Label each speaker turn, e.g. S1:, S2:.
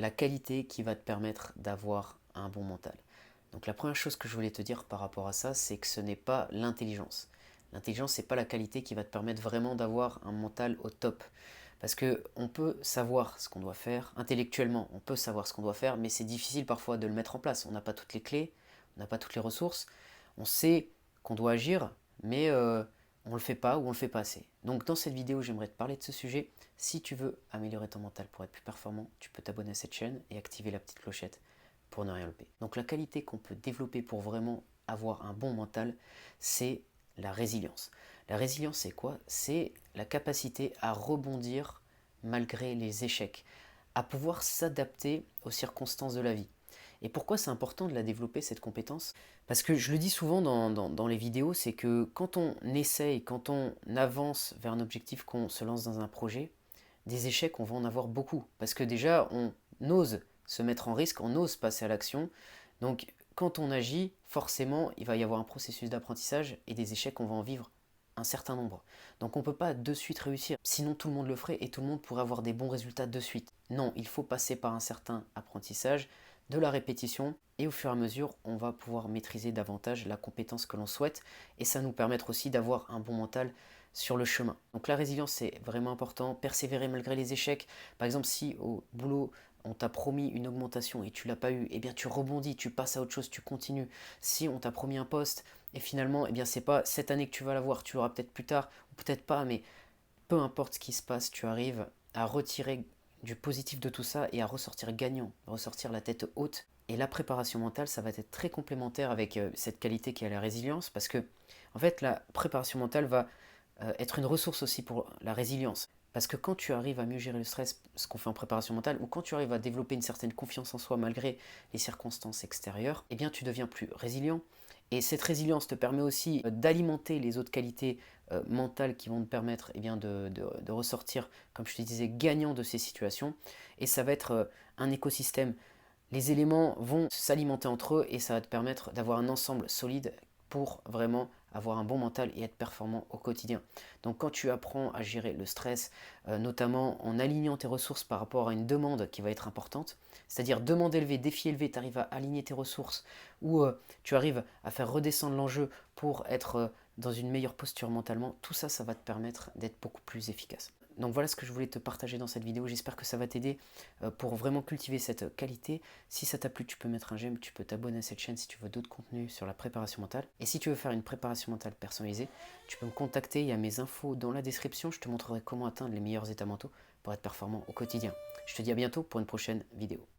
S1: la qualité qui va te permettre d'avoir un bon mental. Donc la première chose que je voulais te dire par rapport à ça, c'est que ce n'est pas l'intelligence. L'intelligence, c'est pas la qualité qui va te permettre vraiment d'avoir un mental au top. Parce que on peut savoir ce qu'on doit faire, intellectuellement, on peut savoir ce qu'on doit faire, mais c'est difficile parfois de le mettre en place. On n'a pas toutes les clés, on n'a pas toutes les ressources. On sait qu'on doit agir, mais on ne le fait pas ou on ne le fait pas assez. Donc dans cette vidéo, j'aimerais te parler de ce sujet. Si tu veux améliorer ton mental pour être plus performant, tu peux t'abonner à cette chaîne et activer la petite clochette pour ne rien louper. Donc la qualité qu'on peut développer pour vraiment avoir un bon mental, c'est la résilience. La résilience, c'est quoi? C'est la capacité à rebondir malgré les échecs, à pouvoir s'adapter aux circonstances de la vie. Et pourquoi c'est important de la développer, cette compétence? Parce que je le dis souvent dans les vidéos, c'est que quand on essaye, quand on avance vers un objectif, qu'on se lance dans un projet, des échecs, on va en avoir beaucoup. Parce que déjà, on ose se mettre en risque, on ose passer à l'action. Donc quand on agit, forcément, il va y avoir un processus d'apprentissage et des échecs, on va en vivre un certain nombre. Donc on ne peut pas de suite réussir, sinon tout le monde le ferait et tout le monde pourrait avoir des bons résultats de suite. Non, il faut passer par un certain apprentissage, de la répétition, et au fur et à mesure, on va pouvoir maîtriser davantage la compétence que l'on souhaite, et ça nous permettre aussi d'avoir un bon mental sur le chemin. Donc la résilience, c'est vraiment important, persévérer malgré les échecs. Par exemple, si au boulot, on t'a promis une augmentation et tu l'as pas eu, eh bien tu rebondis, tu passes à autre chose, tu continues. Si on t'a promis un poste et finalement, eh bien c'est pas cette année que tu vas l'avoir, tu l'auras peut-être plus tard ou peut-être pas, mais peu importe ce qui se passe, tu arrives à retirer du positif de tout ça et à ressortir gagnant, ressortir la tête haute. Et la préparation mentale, ça va être très complémentaire avec cette qualité qui est la résilience, parce que en fait, la préparation mentale va être une ressource aussi pour la résilience. Parce que quand tu arrives à mieux gérer le stress, ce qu'on fait en préparation mentale, ou quand tu arrives à développer une certaine confiance en soi malgré les circonstances extérieures, eh bien tu deviens plus résilient. Et cette résilience te permet aussi d'alimenter les autres qualités mentales qui vont te permettre de ressortir, comme je te disais, gagnant de ces situations. Et ça va être un écosystème. Les éléments vont s'alimenter entre eux et ça va te permettre d'avoir un ensemble solide pour vraiment avoir un bon mental et être performant au quotidien. Donc quand tu apprends à gérer le stress, notamment en alignant tes ressources par rapport à une demande qui va être importante, c'est-à-dire demande élevée, défi élevé, tu arrives à aligner tes ressources ou tu arrives à faire redescendre l'enjeu pour être dans une meilleure posture mentalement, tout ça, ça va te permettre d'être beaucoup plus efficace. Donc voilà ce que je voulais te partager dans cette vidéo, j'espère que ça va t'aider pour vraiment cultiver cette qualité. Si ça t'a plu, tu peux mettre un j'aime, tu peux t'abonner à cette chaîne si tu veux d'autres contenus sur la préparation mentale. Et si tu veux faire une préparation mentale personnalisée, tu peux me contacter, il y a mes infos dans la description, je te montrerai comment atteindre les meilleurs états mentaux pour être performant au quotidien. Je te dis à bientôt pour une prochaine vidéo.